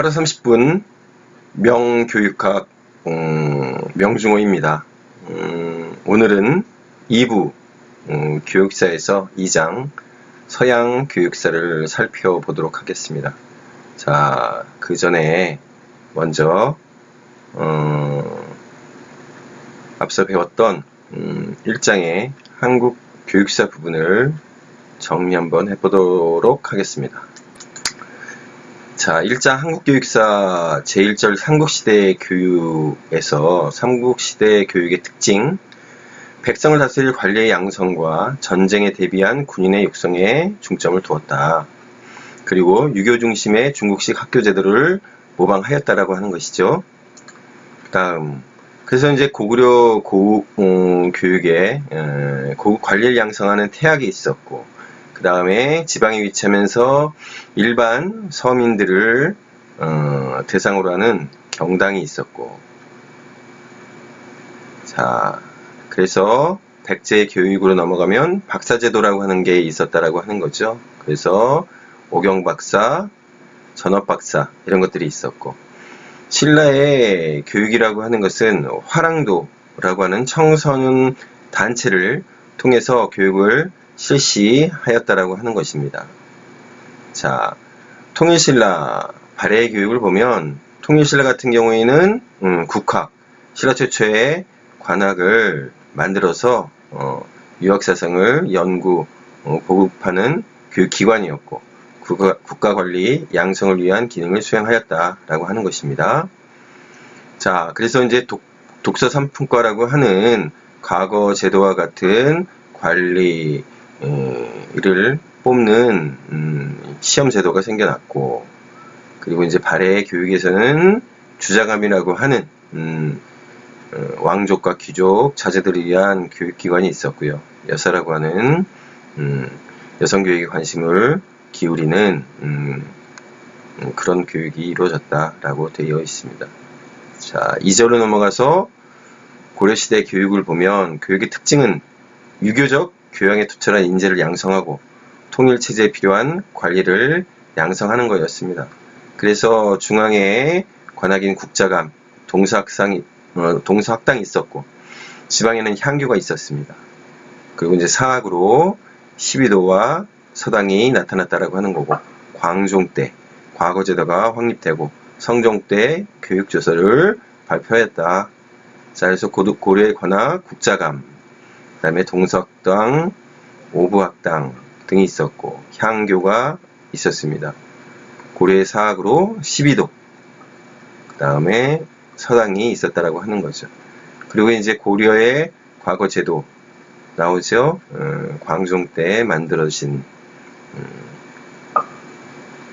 하루 30분 명교육학 명중호입니다. 오늘은 2부 교육사에서 2장 서양 교육사를 살펴보도록 하겠습니다. 자, 그 전에 먼저 앞서 배웠던 1장의 한국 교육사 부분을 정리 한번 해보도록 하겠습니다. 자, 1장 한국교육사 제1절 삼국시대 교육에서 삼국시대 교육의 특징, 백성을 다스릴 관리의 양성과 전쟁에 대비한 군인의 육성에 중점을 두었다. 그리고 유교 중심의 중국식 학교 제도를 모방하였다라고 하는 것이죠. 다음, 그래서 이제 고구려 교육에 고급 관리를 양성하는 태학이 있었고, 그 다음에 지방에 위치하면서 일반 서민들을 대상으로 하는 경당이 있었고, 자, 그래서 백제 교육으로 넘어가면 박사제도라고 하는 게 있었다라고 하는 거죠. 그래서 오경박사, 전업박사 이런 것들이 있었고, 신라의 교육이라고 하는 것은 화랑도라고 하는 청소년 단체를 통해서 교육을 실시하였다라고 하는 것입니다. 자, 통일신라 발해 교육을 보면 통일신라 같은 경우에는 국학, 신라 최초의 관학을 만들어서 유학사상을 연구, 보급하는 교육기관이었고 국가관리, 양성을 위한 기능을 수행하였다라고 하는 것입니다. 자, 그래서 이제 독서 3품과라고 하는 과거 제도와 같은 관리를 뽑는 시험 제도가 생겨났고, 그리고 이제 발해 교육에서는 주자감이라고 하는 왕족과 귀족, 자제들을 위한 교육기관이 있었고요. 여사라고 하는 여성교육에 관심을 기울이는 그런 교육이 이루어졌다라고 되어 있습니다. 자, 2절로 넘어가서 고려시대 교육을 보면 교육의 특징은 유교적 교양에 투철한 인재를 양성하고 통일체제에 필요한 관리를 양성하는 것이었습니다. 그래서 중앙에 관학인 국자감, 동서학당이 있었고, 지방에는 향교가 있었습니다. 그리고 이제 사학으로 12도와 서당이 나타났다라고 하는 거고, 광종 때 과거제도가 확립되고 성종 때 교육조서를 발표했다. 자, 그래서 고려의 관학, 국자감, 그 다음에 동서학당, 오부학당 등이 있었고, 향교가 있었습니다. 고려의 사학으로 12도, 그 다음에 서당이 있었다라고 하는 거죠. 그리고 이제 고려의 과거제도 나오죠. 광종 때 만들어진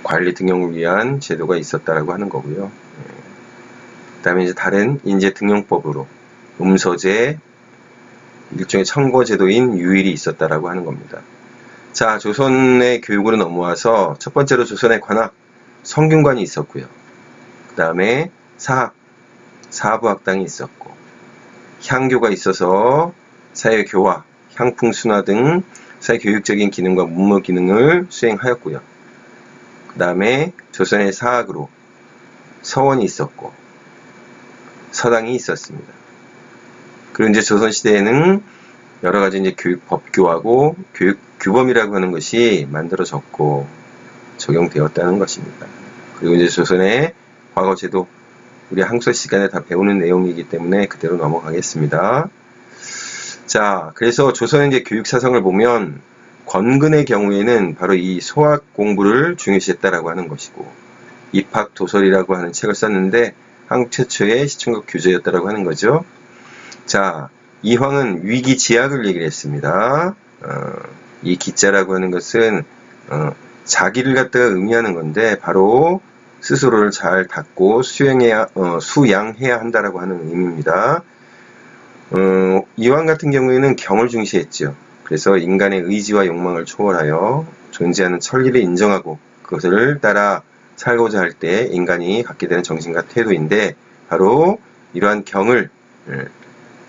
관리 등용을 위한 제도가 있었다라고 하는 거고요. 그 다음에 이제 다른 인재 등용법으로 음서제, 일종의 청거제도인 유일이 있었다라고 하는 겁니다. 자, 조선의 교육으로 넘어와서 첫 번째로 조선의 관학, 성균관이 있었고요. 그 다음에 사학, 사부학당이 있었고, 향교가 있어서 사회교화, 향풍순화 등 사회교육적인 기능과 문무 기능을 수행하였고요. 그 다음에 조선의 사학으로 서원이 있었고, 서당이 있었습니다. 그리고 이제 조선시대에는 여러 가지 이제 교육 법규하고 교육 규범이라고 하는 것이 만들어졌고 적용되었다는 것입니다. 그리고 이제 조선의 과거제도, 우리 한국사 시간에 다 배우는 내용이기 때문에 그대로 넘어가겠습니다. 자, 그래서 조선의 이제 교육 사상을 보면 권근의 경우에는 바로 이 소학 공부를 중요시했다라고 하는 것이고, 입학도설이라고 하는 책을 썼는데 한국 최초의 시청각 교재였다라고 하는 거죠. 자, 이황은 위기지학을 얘기를 했습니다. 이 기자라고 하는 것은 자기를 갖다가 의미하는 건데 바로 스스로를 잘 닦고 수양해야 한다라고 하는 의미입니다. 이황 같은 경우에는 경을 중시했죠. 그래서 인간의 의지와 욕망을 초월하여 존재하는 천리를 인정하고 그것을 따라 살고자 할 때 인간이 갖게 되는 정신과 태도인데, 바로 이러한 경을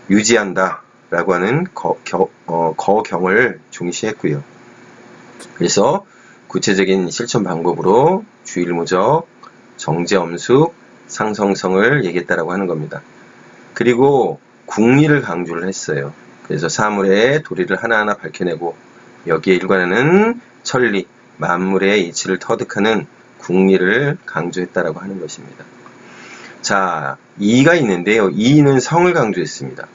유지한다 라고 하는 거경을 중시했고요. 그래서 구체적인 실천 방법으로 주일무적, 정제엄숙, 상성성을 얘기했다라고 하는 겁니다. 그리고 국리를 강조를 했어요. 그래서 사물의 도리를 하나하나 밝혀내고 여기에 일관하는 천리, 만물의 이치를 터득하는 국리를 강조했다라고 하는 것입니다. 자, 이의가 있는데요. 이의는 성을 강조했습니다.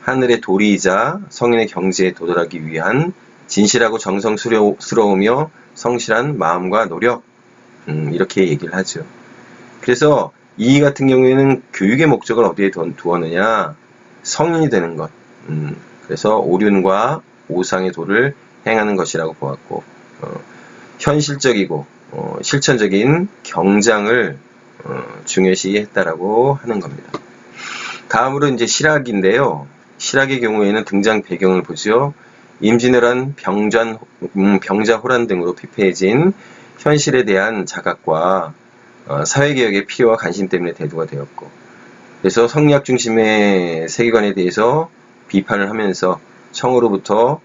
하늘의 도리이자 성인의 경지에 도달하기 위한 진실하고 정성스러우며 성실한 마음과 노력, 이렇게 얘기를 하죠. 그래서 이의 같은 경우에는 교육의 목적을 어디에 두었느냐? 성인이 되는 것. 그래서 오륜과 오상의 도를 행하는 것이라고 보았고, 현실적이고 실천적인 경장을 중요시했다라고 하는 겁니다. 다음으로 이제 실학인데요. 실학의 경우에는 등장 배경을 보죠. 임진왜란, 병자호란 등으로 피폐해진 현실에 대한 자각과 사회개혁의 필요와 관심 때문에 대두가 되었고, 그래서 성리학 중심의 세계관에 대해서 비판을 하면서 청으로부터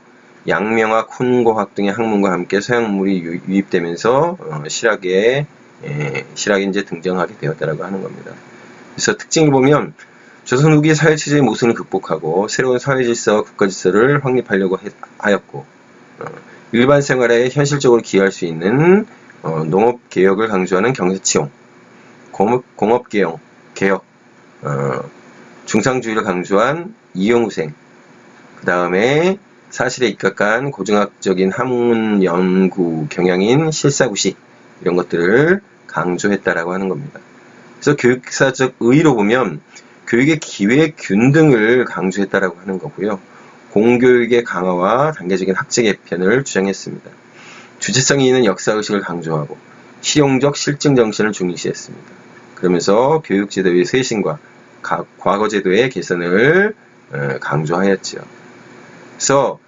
양명학, 훈고학 등의 학문과 함께 서양물이 유입되면서 실학에 이제 등장하게 되었다라고 하는 겁니다. 그래서 특징을 보면 조선 후기 사회체제의 모순을 극복하고 새로운 사회질서와 국가질서를 확립하려고 하였고, 일반 생활에 현실적으로 기여할 수 있는 농업개혁을 강조하는 경제치용, 공업개혁, 중상주의를 강조한 이용후생, 그 다음에 사실에 입각한 고증학적인 학문 연구 경향인 실사구시, 이런 것들을 강조했다라고 하는 겁니다. 그래서 교육사적 의의로 보면 교육의 기회 균등을 강조했다라고 하는 거고요. 공교육의 강화와 단계적인 학제 개편을 주장했습니다. 주체성이 있는 역사의식을 강조하고 실용적 실증 정신을 중시했습니다. 그러면서 교육제도의 쇄신과 과거제도의 개선을 강조하였죠. 그래서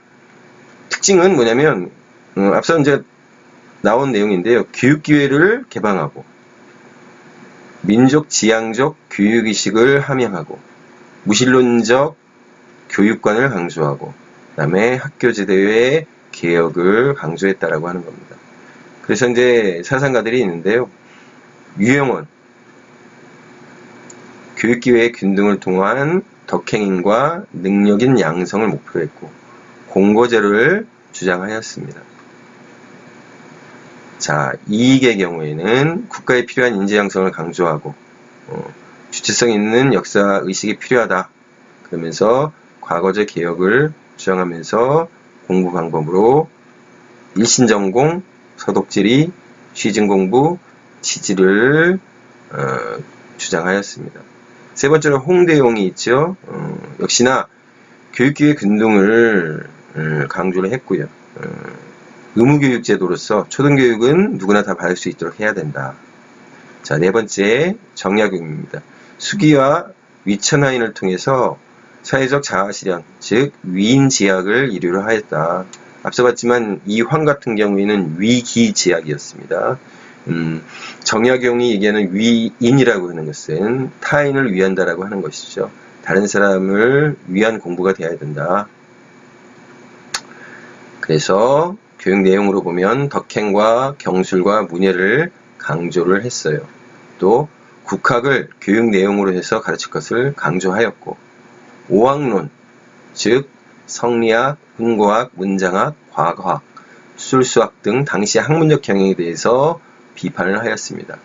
특징은 뭐냐면 앞서 이제 나온 내용인데요. 교육기회를 개방하고 민족 지향적 교육의식을 함양하고 무신론적 교육관을 강조하고 그 다음에 학교제도의 개혁을 강조했다라고 하는 겁니다. 그래서 이제 사상가들이 있는데요. 유영원 교육기회의 균등을 통한 덕행인과 능력인 양성을 목표로 했고 공고제로를 주장하였습니다. 자, 이익의 경우에는 국가에 필요한 인재 양성을 강조하고 주체성 있는 역사 의식이 필요하다. 그러면서 과거제 개혁을 주장하면서 공부 방법으로 일신전공, 서독지리, 취진공부, 지지를 주장하였습니다. 세 번째로 홍대용이 있죠. 역시나 교육기회 균등을 강조를 했고요. 의무교육제도로서 초등교육은 누구나 다 받을 수 있도록 해야 된다. 자, 네 번째 정약용입니다. 수기와 위천하인을 통해서 사회적 자아실현, 즉 위인지약을 이루려 하였다. 앞서 봤지만 이황 같은 경우에는 위기지약이었습니다. 정약용이 얘기하는 위인이라고 하는 것은 타인을 위한다라고 하는 것이죠. 다른 사람을 위한 공부가 되어야 된다. 그래서 교육 내용으로 보면 덕행과 경술과 문예를 강조를 했어요. 또 국학을 교육 내용으로 해서 가르칠 것을 강조하였고 오학론, 즉 성리학, 훈고학, 문장학, 과거학, 술수학 등 당시 학문적 경영에 대해서 비판을 하였습니다.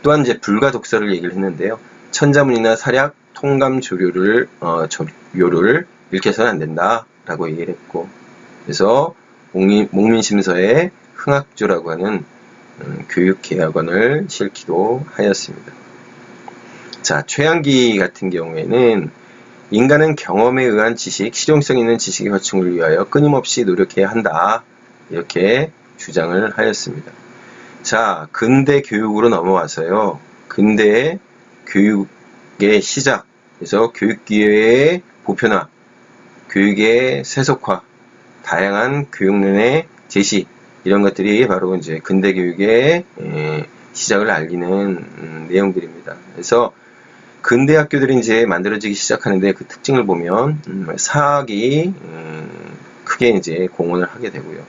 또한 이제 불가 독서를 얘기를 했는데요. 천자문이나 사략, 통감 조료를 읽혀서는 안 된다라고 얘기를 했고, 그래서 목민심서에 흥학조라고 하는 교육계약원을 실기도 하였습니다. 자, 최양기 같은 경우에는 인간은 경험에 의한 지식, 실용성 있는 지식의 확충을 위하여 끊임없이 노력해야 한다. 이렇게 주장을 하였습니다. 자, 근대 교육으로 넘어와서요. 근대 교육의 시작, 그래서 교육기회의 보편화, 교육의 세속화, 다양한 교육론의 제시, 이런 것들이 바로 이제 근대 교육의 시작을 알리는 내용들입니다. 그래서 근대 학교들이 이제 만들어지기 시작하는데 그 특징을 보면 사학이 크게 이제 공헌을 하게 되고요.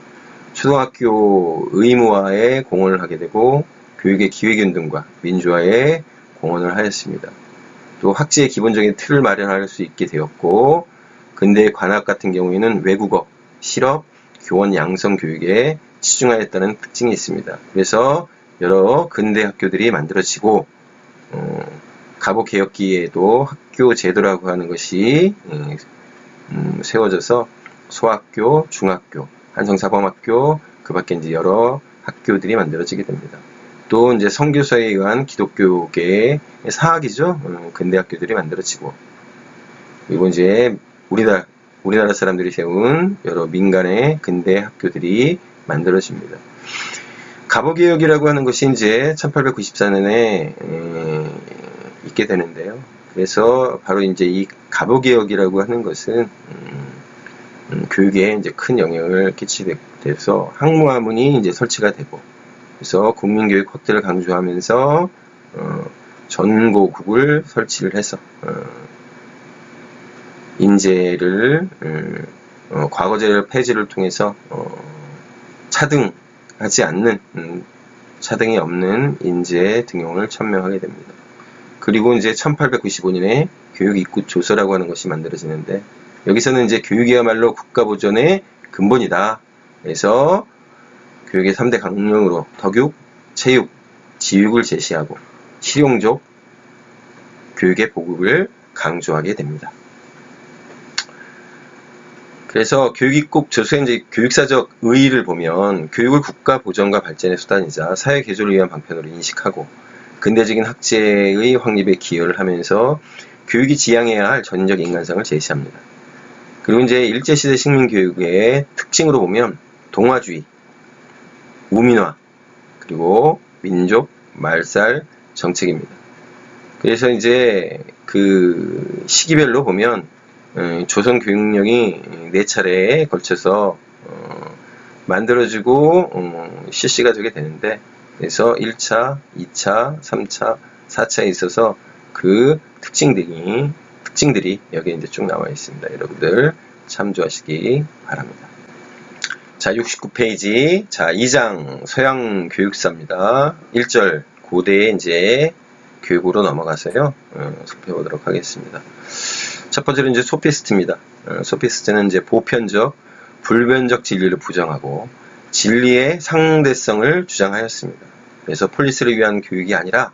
초등학교 의무화에 공헌을 하게 되고 교육의 기회균등과 민주화에 공헌을 하였습니다. 또 학제의 기본적인 틀을 마련할 수 있게 되었고, 근대 관학 같은 경우에는 외국어, 실업, 교원 양성 교육에 치중하였다는 특징이 있습니다. 그래서 여러 근대 학교들이 만들어지고, 가보개혁기에도 학교 제도라고 하는 것이 세워져서 소학교, 중학교, 한성사범학교, 그 밖에 이제 여러 학교들이 만들어지게 됩니다. 또 이제 선교사에 의한 기독교계의 사학이죠. 근대 학교들이 만들어지고, 그리고 이제 우리나라 사람들이 세운 여러 민간의 근대 학교들이 만들어집니다. 가보개혁이라고 하는 것이 이제 1894년에 있게 되는데요. 그래서 바로 이제 이 가보개혁이라고 하는 것은 교육에 이제 큰 영향을 끼치게 돼서 학무화문이 이제 설치가 되고, 그래서 국민교육 확대를 강조하면서 전고국을 설치를 해서 인재를 과거제 폐지를 통해서 차등하지 않는 차등이 없는 인재 등용을 천명하게 됩니다. 그리고 이제 1895년에 교육입구조서라고 하는 것이 만들어지는데, 여기서는 이제 교육이야말로 국가보전의 근본이다. 그래서 교육의 3대 강령으로 덕육, 체육, 지육을 제시하고 실용적 교육의 보급을 강조하게 됩니다. 그래서 교육입국 조서의 이제 교육사적 의의를 보면, 교육을 국가 보전과 발전의 수단이자 사회 개조를 위한 방편으로 인식하고 근대적인 학제의 확립에 기여를 하면서 교육이 지향해야 할 전인적 인간성을 제시합니다. 그리고 이제 일제시대 식민교육의 특징으로 보면 동화주의, 우민화, 그리고 민족, 말살 정책입니다. 그래서 이제 그 시기별로 보면 조선 교육령이 4차례에 걸쳐서 만들어지고 실시가 되게 되는데, 그래서 1차, 2차, 3차, 4차에 있어서 그 특징들이 여기에 이제 쭉 나와 있습니다. 여러분들 참조하시기 바랍니다. 자, 69페이지. 자, 2장 서양 교육사입니다. 1절 고대의 이제 교육으로 넘어가서요, 살펴보도록 하겠습니다. 첫 번째로 이제 소피스트입니다. 소피스트는 이제 보편적, 불변적 진리를 부정하고 진리의 상대성을 주장하였습니다. 그래서 폴리스를 위한 교육이 아니라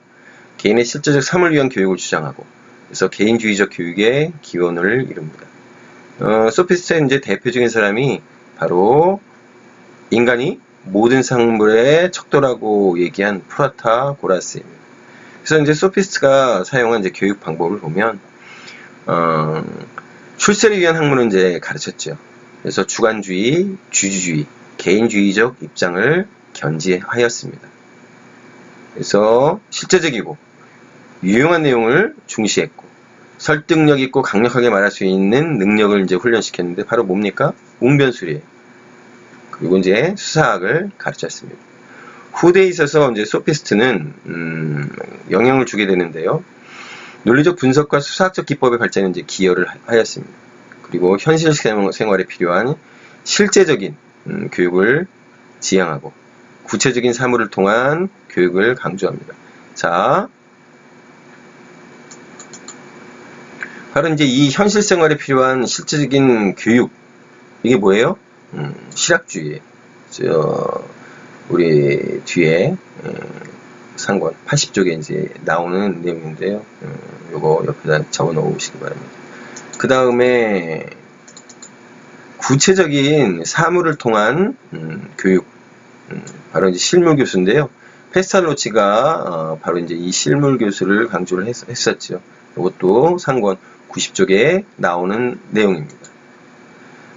개인의 실제적 삶을 위한 교육을 주장하고, 그래서 개인주의적 교육의 기원을 이룹니다. 소피스트의 이제 대표적인 사람이 바로 인간이 모든 생물의 척도라고 얘기한 프라타고라스입니다. 그래서 이제 소피스트가 사용한 이제 교육 방법을 보면, 출세를 위한 학문을 이제 가르쳤죠. 그래서 주관주의, 주주주의, 개인주의적 입장을 견지하였습니다. 그래서 실제적이고 유용한 내용을 중시했고, 설득력 있고 강력하게 말할 수 있는 능력을 이제 훈련시켰는데, 바로 뭡니까? 웅변술이에요. 그리고 이제 수사학을 가르쳤습니다. 후대에 있어서 이제 소피스트는 영향을 주게 되는데요. 논리적 분석과 수사학적 기법의 발전에 이제 기여를 하였습니다. 그리고 현실 생활에 필요한 실제적인 교육을 지향하고 구체적인 사물을 통한 교육을 강조합니다. 자, 바로 이제 이 현실 생활에 필요한 실제적인 교육, 이게 뭐예요? 실학주의예요. 우리 뒤에 상권 80쪽에 이제 나오는 내용인데요. 요거 옆에다 적어 놓으시기 바랍니다. 그 다음에 구체적인 사물을 통한 교육, 바로 이제 실물 교수인데요. 페스탈로치가 바로 이제 이 실물 교수를 강조를 했었죠. 이것도 상권 90쪽에 나오는 내용입니다.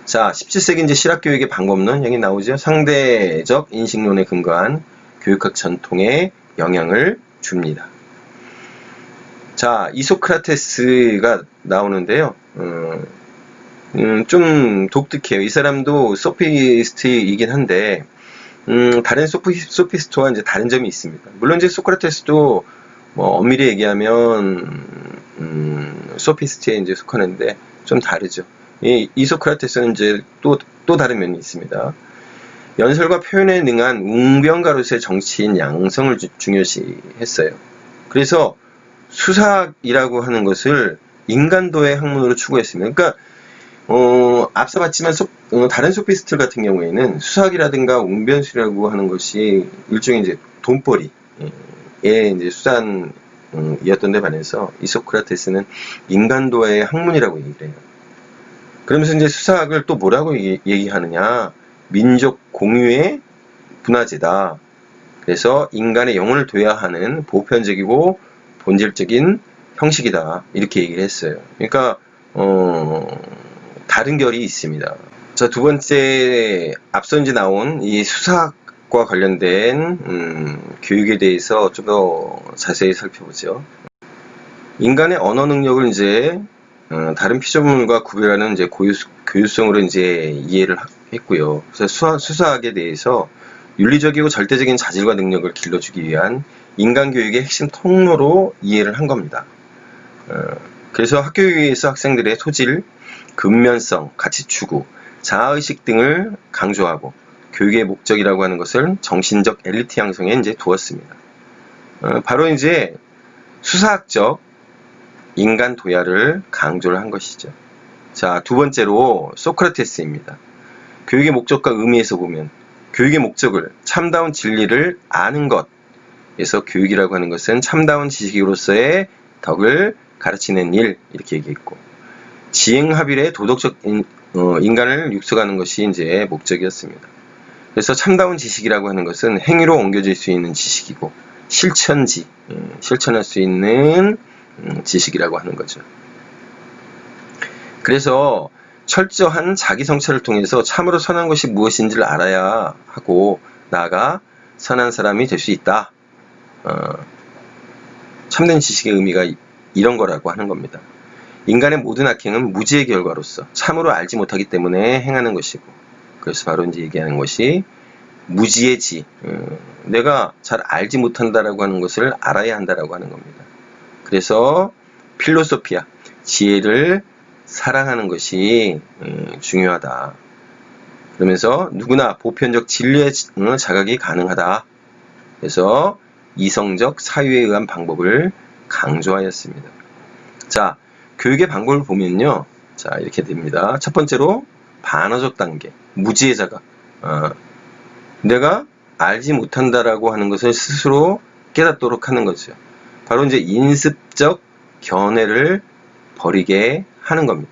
자, 17세기 이제 실학교육의 방법론 여기 나오죠. 상대적 인식론에 근거한 교육학 전통에 영향을 줍니다. 자, 이소크라테스가 나오는데요. 좀 독특해요. 이 사람도 소피스트이긴 한데, 다른 소피스트와 이제 다른 점이 있습니다. 물론 이제 소크라테스도 뭐 엄밀히 얘기하면 소피스트에 이제 속하는데 좀 다르죠. 이 소크라테스는 이제 또 다른 면이 있습니다. 연설과 표현에 능한 웅변가로서의 정치인 양성을 중요시했어요. 그래서 수사학이라고 하는 것을 인간도의 학문으로 추구했습니다. 그러니까 앞서 봤지만 다른 소피스트 같은 경우에는 수사학이라든가 웅변술이라고 하는 것이 일종의 이제 돈벌이의 이제 수단이었던 데 반해서 이 소크라테스는 인간도의 학문이라고 얘기를 해요. 그러면서 이제 수사학을 또 뭐라고 얘기하느냐? 민족 공유의 문화재다. 그래서 인간의 영혼을 둬야 하는 보편적이고 본질적인 형식이다. 이렇게 얘기를 했어요. 그러니까 다른 결이 있습니다. 자, 두 번째 앞서 이제 나온 이 수사학과 관련된 교육에 대해서 좀 더 자세히 살펴보죠. 인간의 언어 능력을 이제 다른 피조물과 구별하는 이제 고유성으로 이제 이해를 했고요. 그래서 수사학에 대해서 윤리적이고 절대적인 자질과 능력을 길러주기 위한 인간 교육의 핵심 통로로 이해를 한 겁니다. 그래서 학교에서 학생들의 소질, 근면성, 가치 추구, 자아의식 등을 강조하고 교육의 목적이라고 하는 것을 정신적 엘리트 양성에 이제 두었습니다. 바로 이제 수사학적 인간 도야를 강조를 한 것이죠. 자, 두 번째로 소크라테스입니다. 교육의 목적과 의미에서 보면 교육의 목적을 참다운 진리를 아는 것에서 교육이라고 하는 것은 참다운 지식으로서의 덕을 가르치는 일 이렇게 얘기했고 지행합일의 도덕적 인간을 육성하는 것이 이제 목적이었습니다. 그래서 참다운 지식이라고 하는 것은 행위로 옮겨질 수 있는 지식이고 실천지, 실천할 수 있는 지식이라고 하는 거죠. 그래서 철저한 자기 성찰을 통해서 참으로 선한 것이 무엇인지를 알아야 하고 나아가 선한 사람이 될 수 있다. 참된 지식의 의미가 이런 거라고 하는 겁니다. 인간의 모든 악행은 무지의 결과로서 참으로 알지 못하기 때문에 행하는 것이고 그래서 바로 이제 얘기하는 것이 무지의 지. 내가 잘 알지 못한다라고 하는 것을 알아야 한다라고 하는 겁니다. 그래서 필로소피아, 지혜를 사랑하는 것이 중요하다. 그러면서 누구나 보편적 진리의 자각이 가능하다. 그래서 이성적 사유에 의한 방법을 강조하였습니다. 자, 교육의 방법을 보면요. 자, 이렇게 됩니다. 첫 번째로 반어적 단계, 무지의 자각. 내가 알지 못한다라고 하는 것을 스스로 깨닫도록 하는 거죠. 바로 이제 인습적 견해를 버리게 하는 겁니다.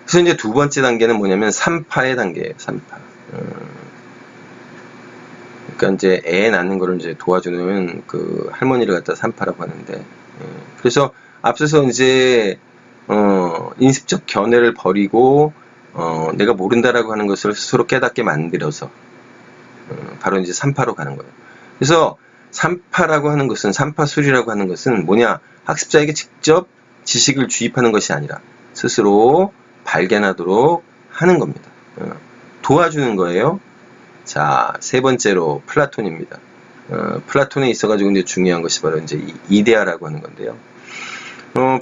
그래서 이제 두 번째 단계는 뭐냐면 삼파의 단계예요. 삼파. 그러니까 이제 애 낳는 거를 이제 도와주는 그 할머니를 갖다 삼파라고 하는데, 그래서 앞서서 이제 인습적 견해를 버리고 내가 모른다라고 하는 것을 스스로 깨닫게 만들어서 바로 이제 삼파로 가는 거예요. 그래서 삼파라고 하는 것은 삼파술이라고 하는 것은 뭐냐? 학습자에게 직접 지식을 주입하는 것이 아니라 스스로 발견하도록 하는 겁니다. 도와주는 거예요. 자, 세 번째로 플라톤입니다. 플라톤에 있어가지고 이제 중요한 것이 바로 이제 이데아라고 하는 건데요.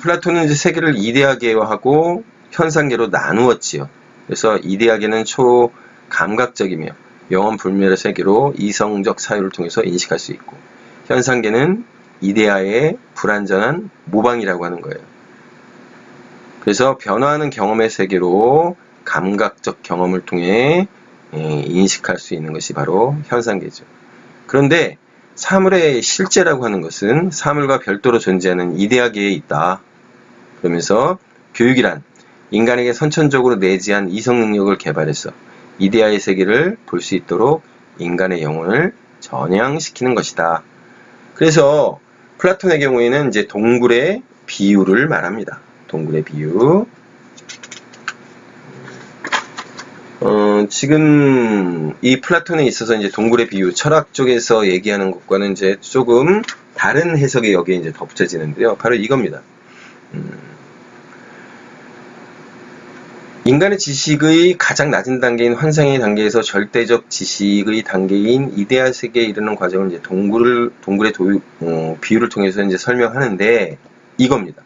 플라톤은 이제 세계를 이데아계화하고 현상계로 나누었지요. 그래서 이데아계는 초감각적이며 영원 불멸의 세계로 이성적 사유를 통해서 인식할 수 있고, 현상계는 이데아의 불완전한 모방이라고 하는 거예요. 그래서 변화하는 경험의 세계로 감각적 경험을 통해 인식할 수 있는 것이 바로 현상계죠. 그런데 사물의 실제라고 하는 것은 사물과 별도로 존재하는 이데아계에 있다. 그러면서 교육이란 인간에게 선천적으로 내재한 이성 능력을 개발해서 이데아의 세계를 볼 수 있도록 인간의 영혼을 전향시키는 것이다. 그래서 플라톤의 경우에는 이제 동굴의 비유를 말합니다. 동굴의 비유. 지금 이 플라톤에 있어서 이제 동굴의 비유, 철학 쪽에서 얘기하는 것과는 이제 조금 다른 해석이 여기에 이제 덧붙여지는데요. 바로 이겁니다. 인간의 지식의 가장 낮은 단계인 환상의 단계에서 절대적 지식의 단계인 이데아 세계에 이르는 과정을 이제 동굴의 비유를 통해서 이제 설명하는데 이겁니다.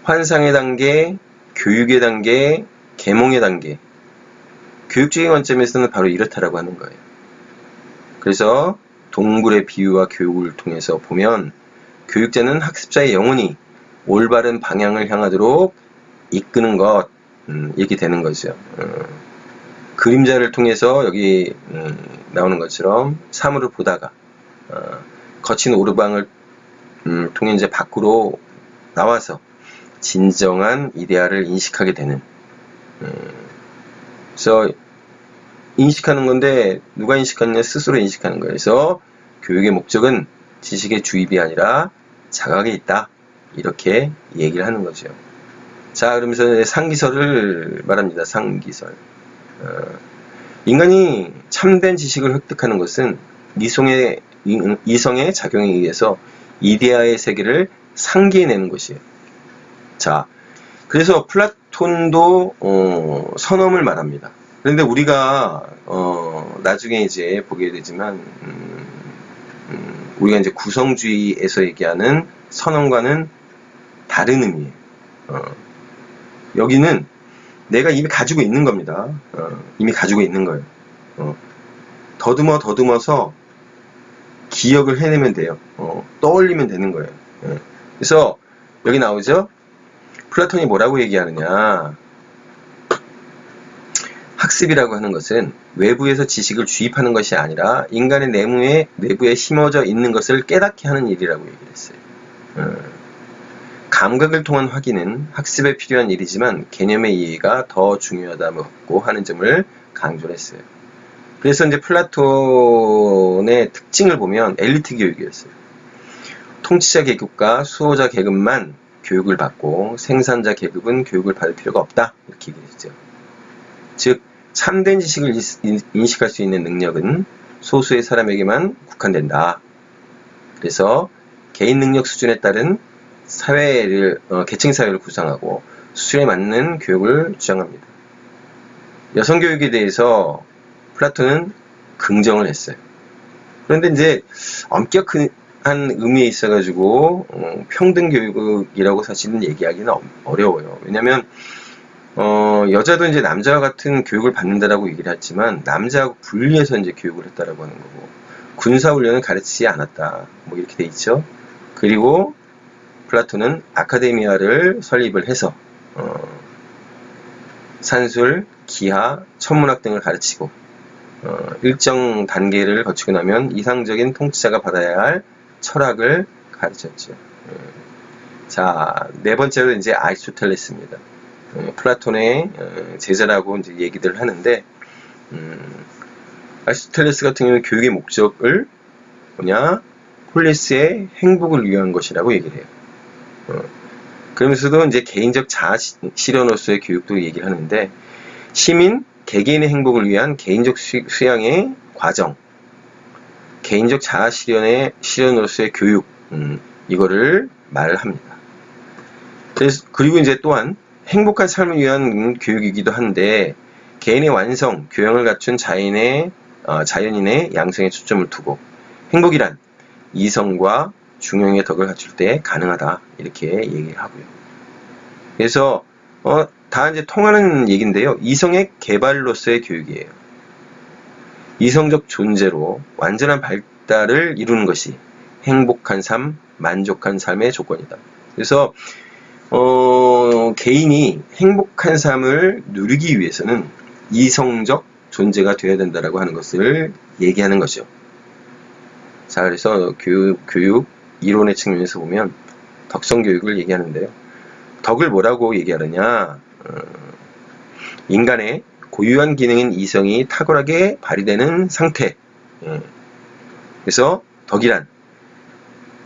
환상의 단계, 교육의 단계, 계몽의 단계. 교육적인 관점에서는 바로 이렇다라고 하는 거예요. 그래서 동굴의 비유와 교육을 통해서 보면 교육자는 학습자의 영혼이 올바른 방향을 향하도록 이끄는 것, 이렇게 되는 거죠. 그림자를 통해서 여기 나오는 것처럼 사물을 보다가 거친 오르방을 통해 이제 밖으로 나와서 진정한 이데아를 인식하게 되는. 그래서 인식하는 건데 누가 인식하느냐? 스스로 인식하는 거예요. 그래서 교육의 목적은 지식의 주입이 아니라 자각에 있다. 이렇게 얘기를 하는 거죠. 자, 그러면서 상기설을 말합니다. 상기설. 인간이 참된 지식을 획득하는 것은 이성의 작용에 의해서 이데아의 세계를 상기해내는 것이에요. 자, 그래서 플라톤도 선엄을 말합니다. 그런데 우리가 나중에 이제 보게 되지만 우리가 이제 구성주의에서 얘기하는 선언과는 다른 의미예요. 여기는 내가 이미 가지고 있는 겁니다. 이미 가지고 있는 거예요. 더듬어서 기억을 해내면 돼요. 떠올리면 되는 거예요. 그래서 여기 나오죠? 플라톤이 뭐라고 얘기하느냐? 학습이라고 하는 것은 외부에서 지식을 주입하는 것이 아니라 인간의 내부에 심어져 있는 것을 깨닫게 하는 일이라고 얘기를 했어요. 감각을 통한 확인은 학습에 필요한 일이지만 개념의 이해가 더 중요하다고 하는 점을 강조를 했어요. 그래서 이제 플라톤의 특징을 보면 엘리트 교육이었어요. 통치자 계급과 수호자 계급만 교육을 받고 생산자 계급은 교육을 받을 필요가 없다. 이렇게 얘기했죠. 즉 참된 지식을 인식할 수 있는 능력은 소수의 사람에게만 국한된다. 그래서 개인 능력 수준에 따른 계층 사회를 구성하고 수준에 맞는 교육을 주장합니다. 여성 교육에 대해서 플라톤은 긍정을 했어요. 그런데 이제 엄격한 의미에 있어가지고 평등 교육이라고 사실은 얘기하기는 어려워요. 왜냐하면 여자도 이제 남자와 같은 교육을 받는다라고 얘기를 했지만 남자하고 분리해서 이제 교육을 했다라고 하는 거고 군사훈련을 가르치지 않았다. 뭐 이렇게 돼 있죠. 그리고 플라톤은 아카데미아를 설립을 해서 산술, 기하, 천문학 등을 가르치고 일정 단계를 거치고 나면 이상적인 통치자가 받아야 할 철학을 가르쳤죠. 자, 네 번째로 이제 아리스토텔레스입니다. 플라톤의 제자라고 이제 얘기들 하는데 아리스토텔레스 같은 경우는 교육의 목적을 폴리스의 행복을 위한 것이라고 얘기를 해요. 그러면서도 이제 개인적 자아 실현으로서의 교육도 얘기를 하는데 시민, 개개인의 행복을 위한 개인적 수양의 과정, 개인적 자아 실현으로서의 교육, 이거를 말을 합니다. 그리고 이제 또한 행복한 삶을 위한 교육이기도 한데 개인의 완성, 교양을 갖춘 자연인의 양성에 초점을 두고 행복이란 이성과 중용의 덕을 갖출 때 가능하다 이렇게 얘기를 하고요. 그래서 다 이제 통하는 얘기인데요. 이성의 개발로서의 교육이에요. 이성적 존재로 완전한 발달을 이루는 것이 행복한 삶, 만족한 삶의 조건이다. 그래서 개인이 행복한 삶을 누리기 위해서는 이성적 존재가 되어야 된다라고 하는 것을 얘기하는 거죠. 자, 그래서 교육 이론의 측면에서 보면 덕성 교육을 얘기하는데요. 덕을 뭐라고 얘기하느냐? 인간의 고유한 기능인 이성이 탁월하게 발휘되는 상태. 그래서 덕이란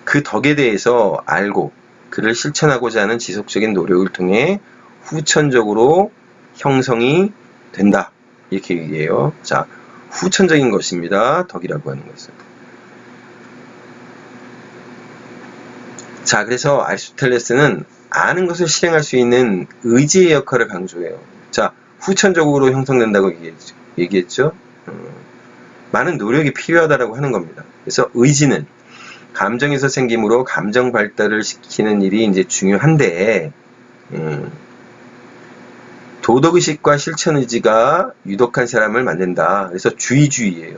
그 덕에 대해서 알고 그를 실천하고자 하는 지속적인 노력을 통해 후천적으로 형성이 된다. 이렇게 얘기해요. 자, 후천적인 것입니다. 덕이라고 하는 것은. 자, 그래서 아리스토텔레스는 아는 것을 실행할 수 있는 의지의 역할을 강조해요. 자, 후천적으로 형성된다고 얘기했죠. 많은 노력이 필요하다고 하는 겁니다. 그래서 의지는 감정에서 생기므로 감정 발달을 시키는 일이 이제 중요한데, 도덕의식과 실천의지가 유독한 사람을 만든다. 그래서 주의주의예요.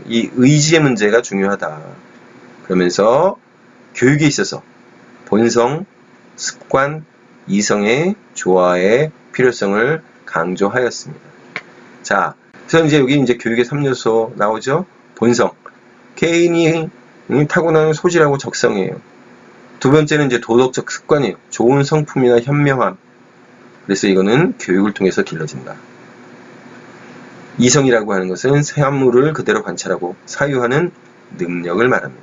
이 의지의 문제가 중요하다. 그러면서 교육에 있어서 본성, 습관, 이성의 조화의 필요성을 강조하였습니다. 자, 그래서 이제 여기 이제 교육의 3요소 나오죠? 본성. 개인이 타고나는 소질하고 적성이에요. 두 번째는 이제 도덕적 습관이에요. 좋은 성품이나 현명함. 그래서 이거는 교육을 통해서 길러진다. 이성이라고 하는 것은 사물을 그대로 관찰하고 사유하는 능력을 말합니다.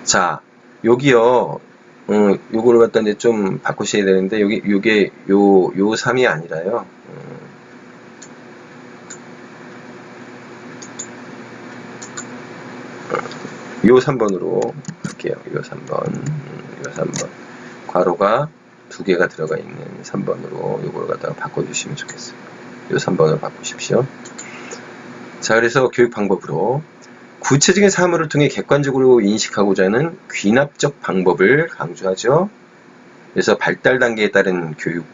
자, 여기요, 요거를 갖다 이제 좀 바꾸셔야 되는데, 요게, 요 3이 아니라요, 요 3번으로 할게요. 요 3번. 괄호가 2개가 들어가 있는 3번으로 요걸 갖다가 바꿔주시면 좋겠어요. 요 3번으로 바꾸십시오. 자, 그래서 교육 방법으로 구체적인 사물을 통해 객관적으로 인식하고자 하는 귀납적 방법을 강조하죠. 그래서 발달 단계에 따른 교육,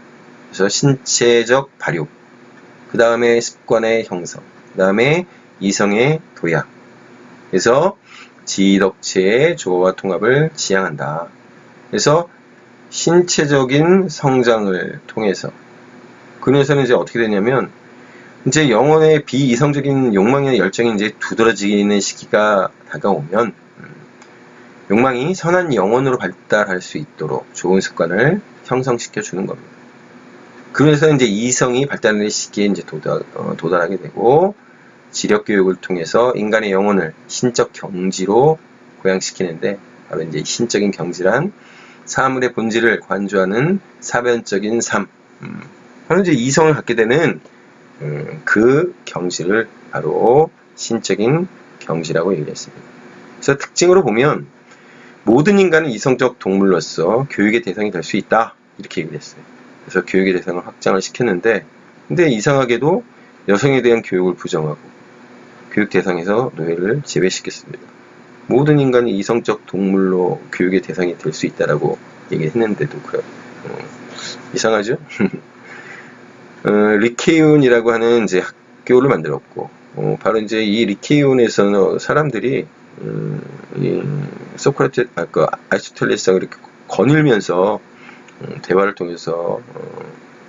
그래서 신체적 발육, 그 다음에 습관의 형성, 그 다음에 이성의 도약, 그래서 지덕체의 조화와 통합을 지향한다. 그래서 신체적인 성장을 통해서 그래서는 이제 어떻게 되냐면 이제 영혼의 비이성적인 욕망이나 열정이 이제 두드러지는 시기가 다가오면 욕망이 선한 영혼으로 발달할 수 있도록 좋은 습관을 형성시켜 주는 겁니다. 그래서 이제 이성이 발달하는 시기에 이제 도달하게 되고 지력 교육을 통해서 인간의 영혼을 신적 경지로 고양시키는데 바로 이제 신적인 경지란 사물의 본질을 관조하는 사변적인 삶. 바로 이제 이성을 갖게 되는 그 경지를 바로 신적인 경지라고 얘기했습니다. 그래서 특징으로 보면 모든 인간은 이성적 동물로서 교육의 대상이 될 수 있다. 이렇게 얘기를 했어요. 그래서 교육의 대상을 확장을 시켰는데 근데 이상하게도 여성에 대한 교육을 부정하고 교육 대상에서 노예를 제외시켰습니다. 모든 인간이 이성적 동물로 교육의 대상이 될 수 있다라고 얘기했는데도 그래요. 이상하죠? 리케이온이라고 하는 이제 학교를 만들었고, 바로 이제 이 리케이온에서는 사람들이 소크라테스, 아리스토텔레스가 이렇게 거닐면서 대화를 통해서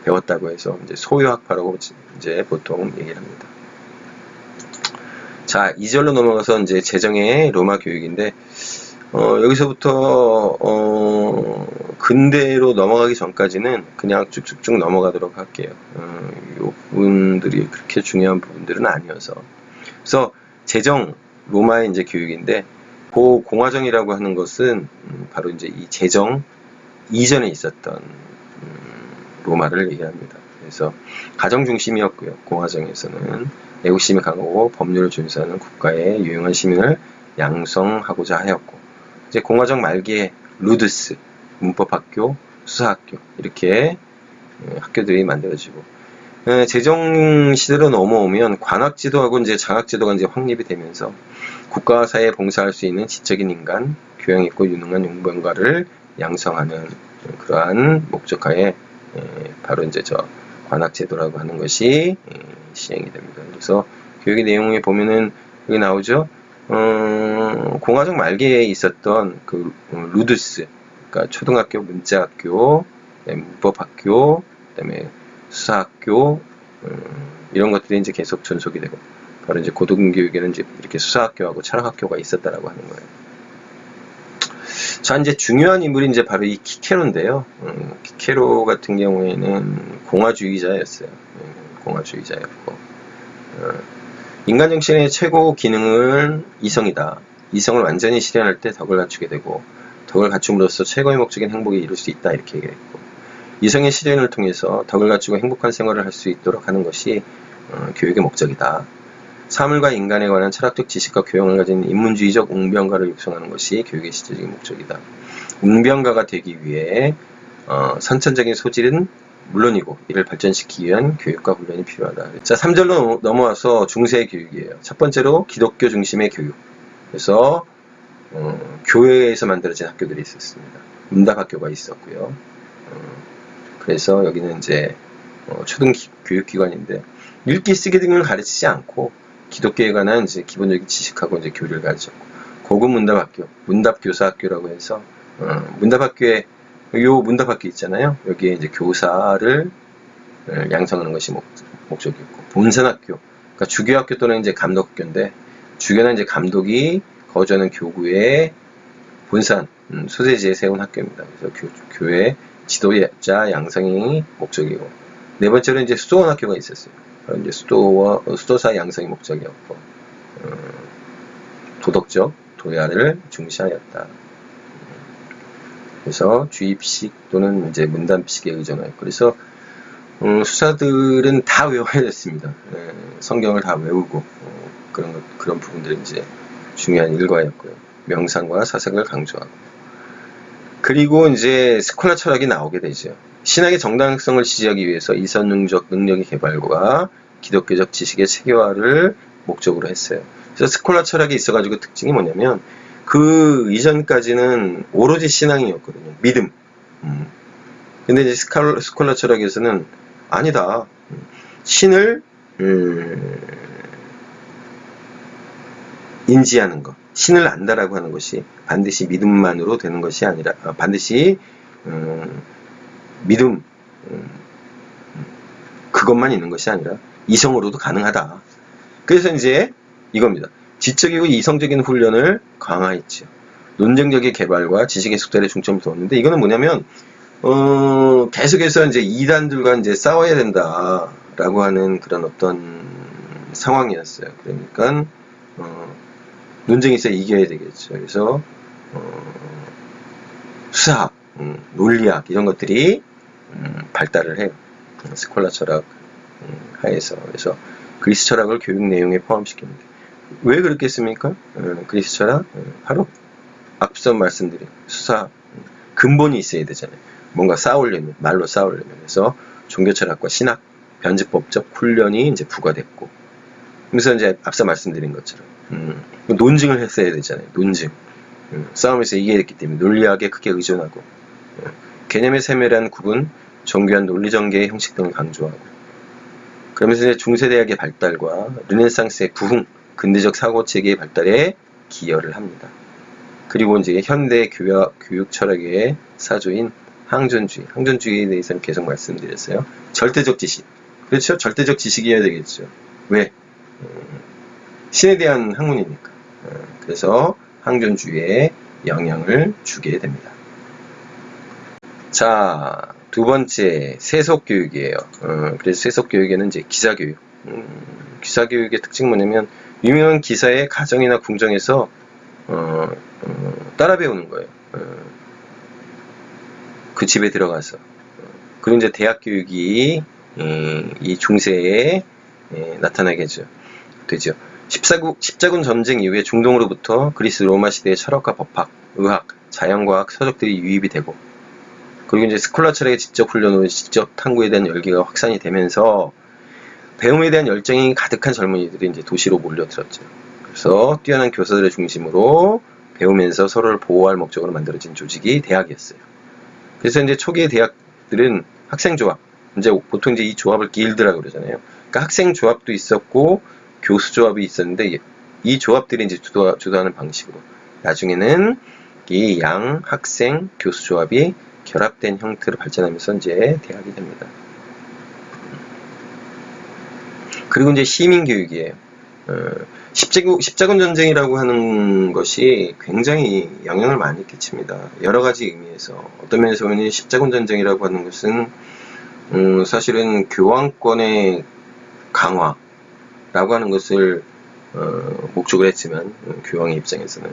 배웠다고 해서 이제 소유학파라고 이제 보통 얘기를 합니다. 자, 2절로 넘어가서 이제 재정의 로마 교육인데, 여기서부터, 근대로 넘어가기 전까지는 그냥 쭉쭉쭉 넘어가도록 할게요. 요 부분들이 그렇게 중요한 부분들은 아니어서. 그래서 재정, 로마의 이제 교육인데, 그 공화정이라고 하는 것은, 바로 이제 이 재정 이전에 있었던, 로마를 얘기합니다. 그래서 가정 중심이었고요. 공화정에서는. 애국심이 강하고 법률을 준수하는 국가의 유용한 시민을 양성하고자 하였고 이제 공화정 말기에 루드스, 문법학교, 수사학교 이렇게 학교들이 만들어지고 재정 시대로 넘어오면 관학지도하고 이제 장학지도가 이제 확립이 되면서 국가와 사회에 봉사할 수 있는 지적인 인간, 교양 있고 유능한 용병가를 양성하는 그러한 목적하에 바로 이제 저 관학제도라고 하는 것이 시행이 됩니다. 그래서 교육의 내용에 보면은 여기 나오죠. 공화정 말기에 있었던 그 루드스, 그러니까 초등학교, 문자학교, 문법학교, 그다음에 수사학교 이런 것들이 이제 계속 존속이 되고 바로 이제 고등교육에는 이제 이렇게 수사학교하고 철학학교가 있었다라고 하는 거예요. 자, 이제 중요한 인물이 이제 바로 이 키케로인데요. 키케로 같은 경우에는 공화주의자였어요. 공화주의자였고, 인간 정신의 최고 기능은 이성이다. 이성을 완전히 실현할 때 덕을 갖추게 되고, 덕을 갖춤으로써 최고의 목적인 행복에 이룰 수 있다. 이렇게 얘기했고, 이성의 실현을 통해서 덕을 갖추고 행복한 생활을 할 수 있도록 하는 것이 교육의 목적이다. 사물과 인간에 관한 철학적 지식과 교養을 가진 인문주의적 웅변가를 육성하는 것이 교육의 실질적인 목적이다. 웅변가가 되기 위해 선천적인 소질은 물론이고 이를 발전시키기 위한 교육과 훈련이 필요하다. 자, 3절로 넘어와서 중세 교육이에요. 첫 번째로 기독교 중심의 교육. 그래서 교회에서 만들어진 학교들이 있었습니다. 문답학교가 있었고요. 그래서 여기는 이제 초등 교육기관인데 읽기 쓰기 등을 가르치지 않고 기독교에 관한 이제 기본적인 지식하고 이제 교리를 가르쳤고, 고급 문답학교, 문답교사학교라고 해서 문답학교에 요 문답학교 있잖아요. 여기에 이제 교사를 양성하는 것이 목적이었고, 본산학교, 그러니까 주교학교 또는 이제 감독학교인데, 주교는 이제 감독이 거주하는 교구의 본산 소재지에 세운 학교입니다. 그래서 교회 지도자 양성이 목적이고, 네 번째로 이제 수도원 학교가 있었어요. 이제 수도사 양성이 목적이었고, 도덕적 도야를 중시하였다. 그래서 주입식 또는 이제 문답식에 의존하였고, 그래서 수사들은 다 외워야 됐습니다. 성경을 다 외우고 그런 부분들이 이제 중요한 일과였고요. 명상과 사색을 강조하고, 그리고 이제 스콜라 철학이 나오게 되죠. 신학의 정당성을 지지하기 위해서 이선능적 능력의 개발과 기독교적 지식의 체계화를 목적으로 했어요. 그래서 스콜라 철학이 있어가지고 특징이 뭐냐면, 그 이전까지는 오로지 신앙이었거든요. 믿음. 근데 이제 스콜라 철학에서는 아니다. 신을 인지하는 것, 신을 안다라고 하는 것이 반드시 믿음만으로 되는 것이 아니라, 반드시 믿음 그것만 있는 것이 아니라 이성으로도 가능하다. 그래서 이제 이겁니다. 지적이고 이성적인 훈련을 강화했죠. 논쟁적인 개발과 지식의 숙달에 중점을 두었는데, 이거는 뭐냐면 계속해서 이제 이단들과 이제 싸워야 된다라고 하는 그런 어떤 상황이었어요. 그러니까 논쟁이 있어야 이겨야 되겠죠. 그래서 수사학, 논리학 이런 것들이 발달을 해요. 스콜라 철학 하에서. 그래서 그리스 철학을 교육 내용에 포함시킵니다. 왜 그렇겠습니까? 그리스 철학, 바로 앞서 말씀드린 수사, 근본이 있어야 되잖아요. 뭔가 싸우려면, 말로 싸우려면. 그래서 종교 철학과 신학, 변증법적 훈련이 이제 부과됐고, 그래서 이제 앞서 말씀드린 것처럼 논증을 했어야 되잖아요. 논증. 싸움에서 이겨야 됐기 때문에 논리학에 크게 의존하고, 개념의 세밀한 구분, 정교한 논리 전개의 형식 등을 강조하고, 그러면서 이제 중세대학의 발달과 르네상스의 부흥, 근대적 사고체계의 발달에 기여를 합니다. 그리고 이제 현대 교육 철학의 사조인 항존주의에 대해서는 계속 말씀드렸어요. 절대적 지식. 그렇죠? 절대적 지식이어야 되겠죠. 왜? 신에 대한 학문이니까. 그래서 항존주의에 영향을 주게 됩니다. 자, 두 번째, 세속교육이에요. 그래서 세속교육에는 이제 기사교육. 기사교육의 특징이 뭐냐면, 유명한 기사의 가정이나 궁정에서 따라 배우는 거예요. 그 집에 들어가서. 그리고 이제 대학 교육이 이 중세에 나타나게 되죠. 십자군 전쟁 이후에 중동으로부터 그리스 로마 시대의 철학과 법학, 의학, 자연과학, 서적들이 유입이 되고, 그리고 이제 스콜라 철학의 직접 훈련으로 직접 탐구에 대한 열기가 확산이 되면서 배움에 대한 열정이 가득한 젊은이들이 이제 도시로 몰려들었죠. 그래서 뛰어난 교사들을 중심으로 배우면서 서로를 보호할 목적으로 만들어진 조직이 대학이었어요. 그래서 이제 초기의 대학들은 학생조합, 이제 보통 이제 이 조합을 길드라고 그러잖아요. 그러니까 학생조합도 있었고 교수조합이 있었는데, 이 조합들이 이제 주도하는 방식으로 나중에는 이 양 학생 교수조합이 결합된 형태로 발전하면서 이제 대학이 됩니다. 그리고 이제 시민교육이에요. 십자군 전쟁이라고 하는 것이 굉장히 영향을 많이 끼칩니다. 여러 가지 의미에서. 어떤 면에서 보면 십자군 전쟁이라고 하는 것은 사실은 교황권의 강화라고 하는 것을 목적을 했지만, 교황의 입장에서는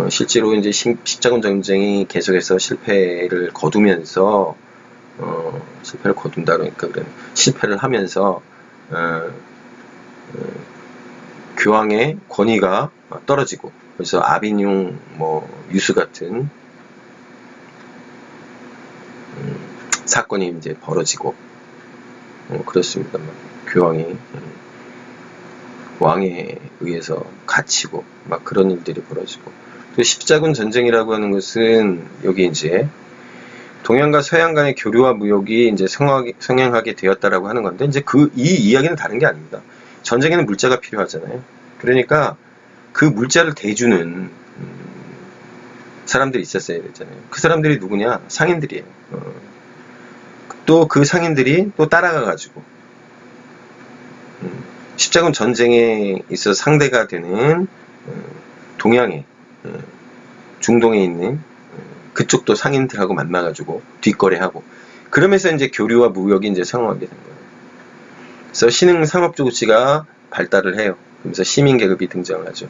실제로 이제 십자군 전쟁이 계속해서 실패를 거두면서 실패를 거둔다 그러니까 실패를 하면서 교황의 권위가 떨어지고, 그래서 아비뇽, 유수 같은 사건이 이제 벌어지고, 그렇습니다. 교황이 왕에 의해서 갇히고 막 그런 일들이 벌어지고. 또 십자군 전쟁이라고 하는 것은 여기 이제 동양과 서양 간의 교류와 무역이 이제 성행하게 되었다라고 하는 건데, 이제 이 이야기는 다른 게 아닙니다. 전쟁에는 물자가 필요하잖아요. 그러니까 그 물자를 대주는 사람들이 있었어야 되잖아요. 그 사람들이 누구냐? 상인들이에요. 또 그 상인들이 또 따라가가지고 십자군 전쟁에 있어 상대가 되는 동양에 중동에 있는 그쪽도 상인들하고 만나가지고 뒷거래하고, 그러면서 이제 교류와 무역이 이제 성공하게 된 거예요. 그래서 신흥 상업 조치가 발달을 해요. 그러면서 시민 계급이 등장을 하죠.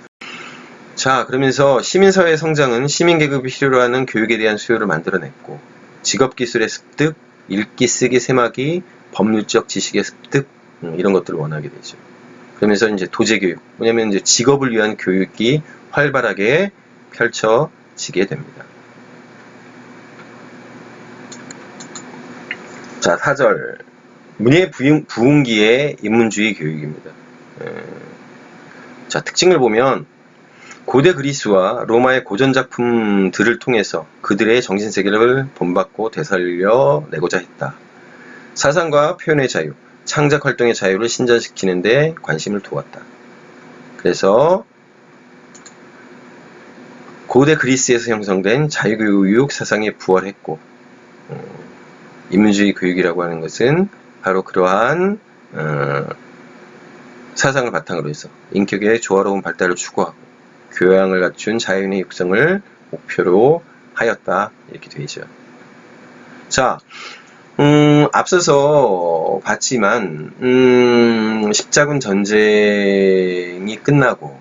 자, 그러면서 시민사회의 성장은 시민 계급이 필요로 하는 교육에 대한 수요를 만들어냈고, 직업 기술의 습득, 읽기 쓰기 세마기, 법률적 지식의 습득, 이런 것들을 원하게 되죠. 그러면서 이제 도제교육, 뭐냐면 이제 직업을 위한 교육이 활발하게 펼쳐지게 됩니다. 자, 4절. 문예 부흥기의 인문주의 교육입니다. 자, 특징을 보면 고대 그리스와 로마의 고전 작품들을 통해서 그들의 정신세계를 본받고 되살려내고자 했다. 사상과 표현의 자유, 창작 활동의 자유를 신전시키는 데 관심을 두었다. 그래서 고대 그리스에서 형성된 자유교육 사상이 부활했고, 인문주의 교육이라고 하는 것은 바로 그러한 사상을 바탕으로 해서 인격의 조화로운 발달을 추구하고 교양을 갖춘 자연의 육성을 목표로 하였다, 이렇게 되죠. 자, 앞서서 봤지만 십자군 전쟁이 끝나고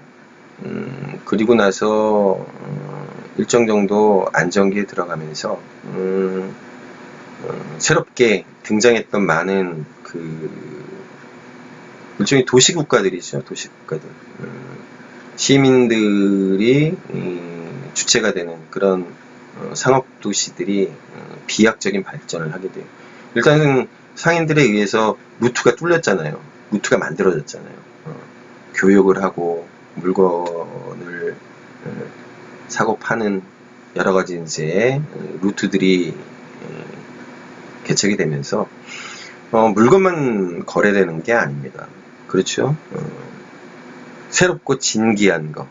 그리고 나서 일정 정도 안정기에 들어가면서 새롭게 등장했던 많은 일종의 도시국가들이죠. 도시국가들. 시민들이 주체가 되는 그런 상업도시들이 비약적인 발전을 하게 돼요. 일단은 상인들에 의해서 루트가 뚫렸잖아요. 루트가 만들어졌잖아요. 교육을 하고 물건을 사고 파는 여러 가지 이제 루트들이 개척이 되면서 물건만 거래되는 게 아닙니다. 그렇죠? 새롭고 진기한 거,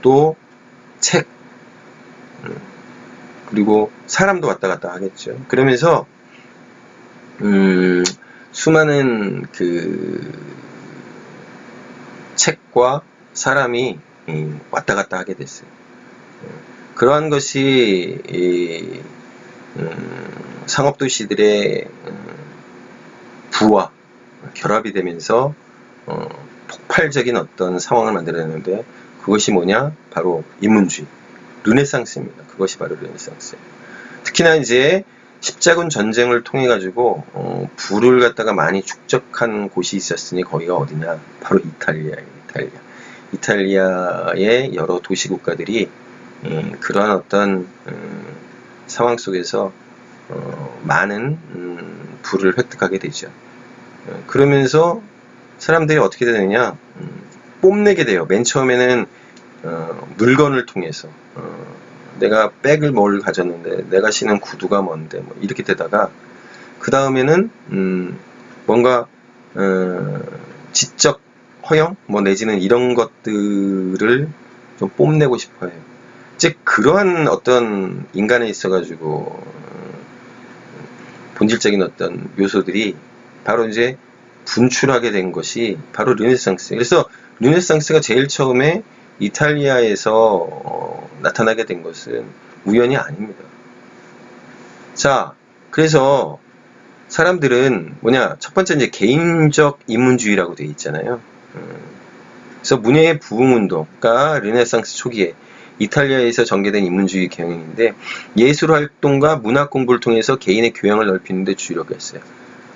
또 책, 그리고 사람도 왔다 갔다 하겠죠. 그러면서 수많은 책과 사람이 왔다 갔다 하게 됐어요. 그러한 것이 상업도시들의 부와 결합이 되면서 폭발적인 어떤 상황을 만들어내는데, 그것이 뭐냐? 바로 인문주의, 르네상스입니다. 그것이 바로 르네상스예요. 특히나 이제 십자군 전쟁을 통해 가지고 부를 갖다가 많이 축적한 곳이 있었으니 거기가 어디냐? 바로 이탈리아예요. 이탈리아의 여러 도시 국가들이 그러한 어떤 상황 속에서 많은 부를 획득하게 되죠. 그러면서 사람들이 어떻게 되느냐? 뽐내게 돼요. 맨 처음에는 물건을 통해서 내가 백을 뭘 가졌는데 내가 신은 구두가 뭔데 뭐 이렇게 되다가, 그 다음에는 뭔가 지적 허영 뭐 내지는 이런 것들을 좀 뽐내고 싶어해요. 즉 그러한 어떤 인간에 있어가지고 본질적인 어떤 요소들이 바로 이제 분출하게 된 것이 바로 르네상스. 그래서 르네상스가 제일 처음에 이탈리아에서 나타나게 된 것은 우연이 아닙니다. 자, 그래서 사람들은 뭐냐? 첫 번째 이제 개인적 인문주의라고 되어 있잖아요. 그래서 문예의 부흥운동가 르네상스 초기에 이탈리아에서 전개된 인문주의 경영인데, 예술 활동과 문학 공부를 통해서 개인의 교양을 넓히는 데 주력을 했어요.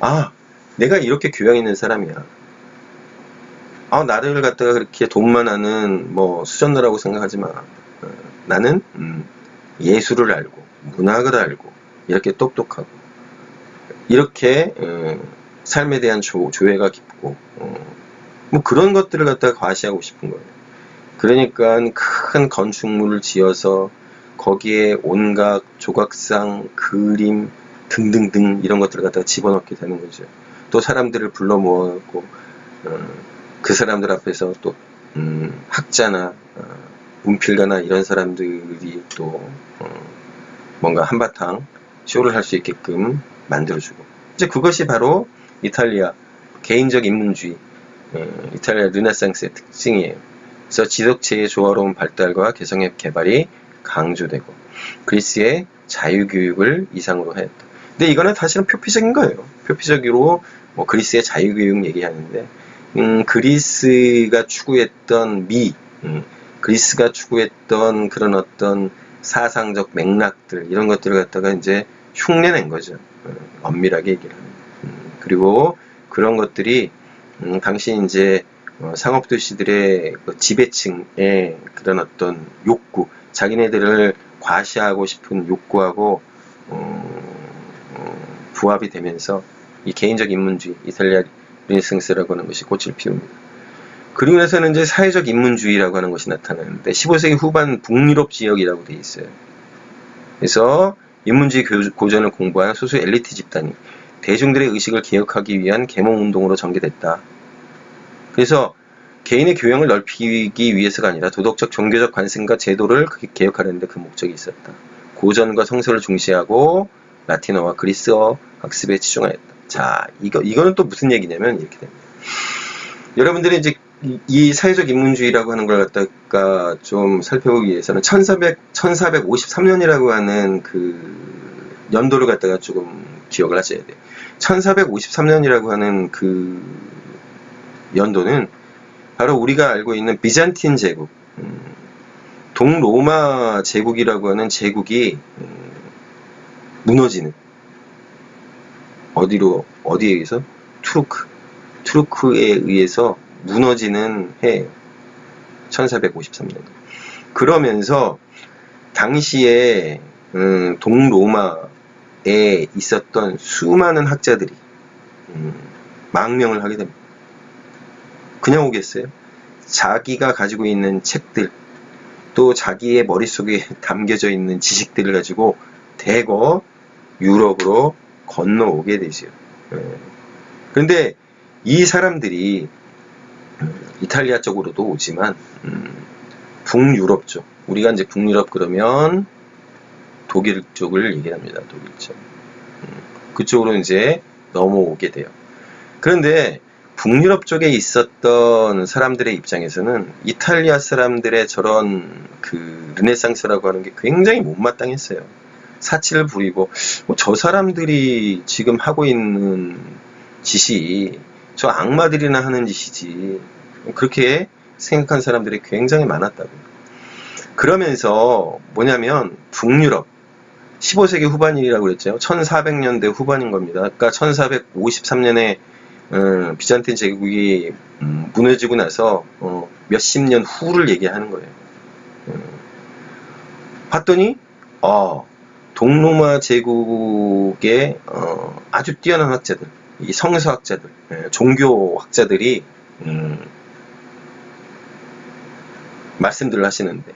아, 내가 이렇게 교양 있는 사람이야. 나를 갖다가 그렇게 돈만 하는 뭐 수전노라고 생각하지 마. 나는 예술을 알고 문학을 알고 이렇게 똑똑하고 이렇게 삶에 대한 조예가 깊고 뭐 그런 것들을 갖다가 과시하고 싶은 거예요. 그러니까 큰 건축물을 지어서 거기에 온갖 조각상, 그림 등등등 이런 것들을 갖다가 집어넣게 되는 거죠. 또 사람들을 불러 모아갖고 그 사람들 앞에서 또 학자나 문필가나 이런 사람들이 또 뭔가 한바탕 쇼를 할 수 있게끔 만들어주고, 이제 그것이 바로 이탈리아 개인적 인문주의, 이탈리아 르네상스의 특징이에요. 그래서 지덕체의 조화로운 발달과 개성의 개발이 강조되고 그리스의 자유교육을 이상으로 하였다. 근데 이거는 사실은 표피적인 거예요. 표피적으로 뭐 그리스의 자유교육 얘기하는데 그리스가 추구했던 그리스가 추구했던 그런 어떤 사상적 맥락들 이런 것들을 갖다가 이제 흉내낸 거죠. 엄밀하게 얘기를 하면. 그리고 그런 것들이 당시 이제 상업도시들의 그 지배층의 그런 어떤 욕구, 자기네들을 과시하고 싶은 욕구하고 부합이 되면서 이 개인적 인문주의, 이탈리아 르네상스라고 하는 것이 꽃을 피웁니다. 그리고 나서는 이제 사회적 인문주의라고 하는 것이 나타나는데 15세기 후반 북유럽 지역이라고 되어 있어요. 그래서 인문주의 고전을 공부한 소수 엘리트 집단이 대중들의 의식을 개혁하기 위한 계몽운동으로 전개됐다. 그래서 개인의 교양을 넓히기 위해서가 아니라 도덕적, 종교적 관습과 제도를 개혁하려는 데 그 목적이 있었다. 고전과 성서를 중시하고 라틴어와 그리스어 학습에 치중하였다. 자, 이거는 또 무슨 얘기냐면 이렇게 됩니다. 여러분들이 이제 이 사회적 인문주의라고 하는 걸 갖다가 좀 살펴보기 위해서는 1453년이라고 하는 그 연도를 갖다가 조금 기억을 하셔야 돼요. 1453년이라고 하는 그 연도는 바로 우리가 알고 있는 비잔틴 제국, 동로마 제국이라고 하는 제국이 무너지는, 어디에 의해서? 투르크에 의해서 무너지는 해예요. 1453년. 그러면서 당시에 동로마에 있었던 수많은 학자들이 망명을 하게 됩니다. 그냥 오겠어요? 자기가 가지고 있는 책들, 또 자기의 머릿속에 담겨져 있는 지식들을 가지고 대거 유럽으로 건너오게 되죠. 그런데 이 사람들이 이탈리아 쪽으로도 오지만 북유럽 쪽, 우리가 이제 북유럽 그러면 독일 쪽을 얘기합니다. 독일 쪽. 그쪽으로 이제 넘어오게 돼요. 그런데 북유럽 쪽에 있었던 사람들의 입장에서는 이탈리아 사람들의 저런 그 르네상스라고 하는 게 굉장히 못마땅했어요. 사치를 부리고 저 사람들이 지금 하고 있는 짓이 저 악마들이나 하는 짓이지, 그렇게 생각한 사람들이 굉장히 많았다고. 그러면서 뭐냐면 북유럽 15세기 후반이라고 그랬죠. 1400년대 후반인 겁니다. 그러니까 1453년에 비잔틴 제국이 무너지고 나서 몇십 년 후를 얘기하는 거예요. 봤더니 동로마 제국의 아주 뛰어난 학자들, 이 성서학자들, 종교학자들이 말씀들을 하시는데,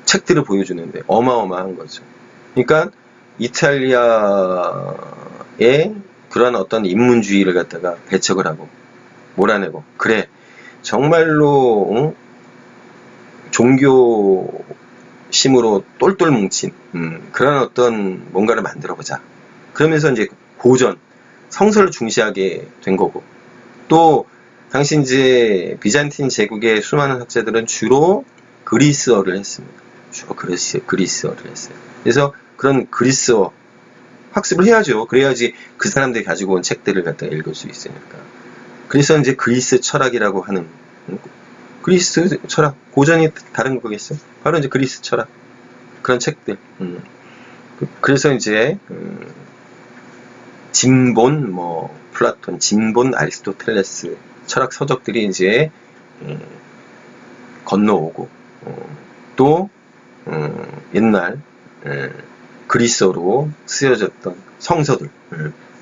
책들을 보여주는데 어마어마한 거죠. 그러니까 이탈리아의 그런 어떤 인문주의를 갖다가 배척을 하고 몰아내고, 그래 정말로 종교심으로 똘똘 뭉친 그런 어떤 뭔가를 만들어보자. 그러면서 이제 고전, 성서를 중시하게 된 거고, 또 당시 이제 비잔틴 제국의 수많은 학자들은 주로 그리스어를 했습니다. 주로 그리스어를 했어요. 그래서 그런 그리스어 학습을 해야죠. 그래야지 그 사람들이 가지고 온 책들을 갖다가 읽을 수 있으니까. 그래서 이제 그리스 철학이라고 하는, 그리스 철학, 고전이 다른 거겠어요? 바로 이제 그리스 철학, 그런 책들. 그래서 이제 진본, 플라톤, 진본, 아리스토텔레스 철학 서적들이 이제 건너오고, 또 옛날 그리스어로 쓰여졌던 성서들,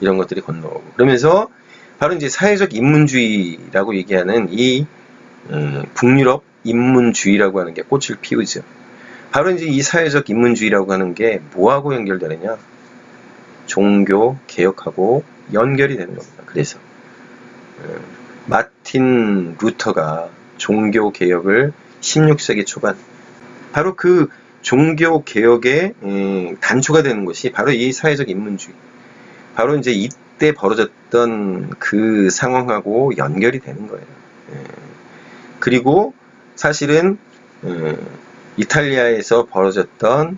이런 것들이 건너오고, 그러면서 바로 이제 사회적 인문주의라고 얘기하는 이 북유럽 인문주의라고 하는 게 꽃을 피우죠. 바로 이제 이 사회적 인문주의라고 하는 게 뭐하고 연결되느냐? 종교 개혁하고 연결이 되는 겁니다. 그래서 마틴 루터가 종교 개혁을 16세기 초반 바로 그 종교 개혁의 단초가 되는 것이 바로 이 사회적 인문주의. 바로 이제 이때 벌어졌던 그 상황하고 연결이 되는 거예요. 그리고 사실은 이탈리아에서 벌어졌던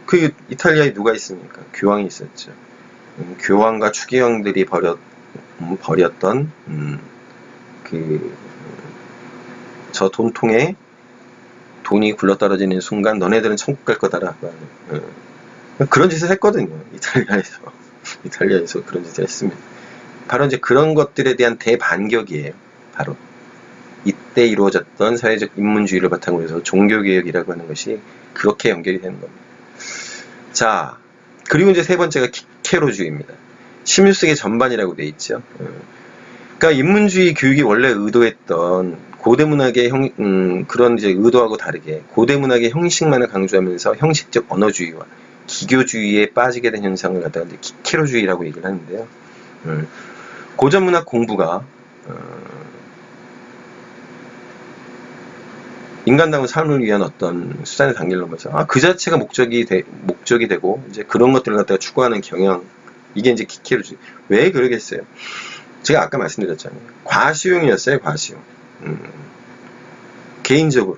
그 이탈리아에 누가 있습니까? 교황이 있었죠. 교황과 추기경들이 벌였던 저 돈통에 돈이 굴러떨어지는 순간 너네들은 천국 갈 거다라 그런 짓을 했거든요. 이탈리아에서 그런 짓을 했습니다. 바로 이제 그런 것들에 대한 대반격이에요. 바로 이때 이루어졌던 사회적 인문주의를 바탕으로 해서 종교개혁이라고 하는 것이 그렇게 연결이 되는 겁니다. 자, 그리고 이제 세 번째가 키케로주의입니다. 16세기 전반이라고 돼 있죠. 그러니까 인문주의 교육이 원래 의도했던 고대문학의 그런 이제 의도하고 다르게 고대문학의 형식만을 강조하면서 형식적 언어주의와 기교주의에 빠지게 된 현상을 갖다가 이제 키케로주의라고 얘기를 하는데요. 고전문학 공부가 인간다운 삶을 위한 어떤 수단의 단계를 넘어서 그 자체가 목적이 되고 이제 그런 것들을 갖다가 추구하는 경향, 이게 이제 키케로주의. 왜 그러겠어요? 제가 아까 말씀드렸잖아요. 과시용이었어요. 과시용. 개인적으로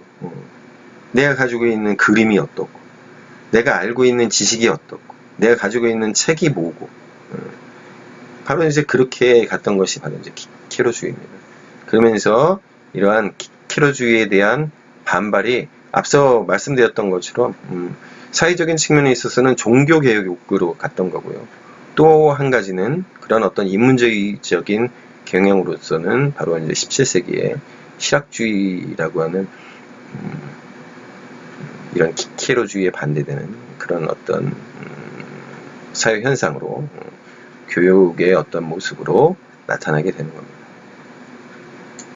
내가 가지고 있는 그림이 어떻고, 내가 알고 있는 지식이 어떻고, 내가 가지고 있는 책이 뭐고, 바로 이제 그렇게 갔던 것이 바로 이제 키케로주의입니다. 그러면서 이러한 키케로주의에 대한 반발이 앞서 말씀드렸던 것처럼 사회적인 측면에 있어서는 종교개혁 욕구로 갔던 거고요. 또 한 가지는 그런 어떤 인문주의적인 경향으로서는 바로 이제 17세기에 실학주의라고 하는 이런 키케로주의에 반대되는 그런 어떤 사회 현상으로 교육의 어떤 모습으로 나타나게 되는 겁니다.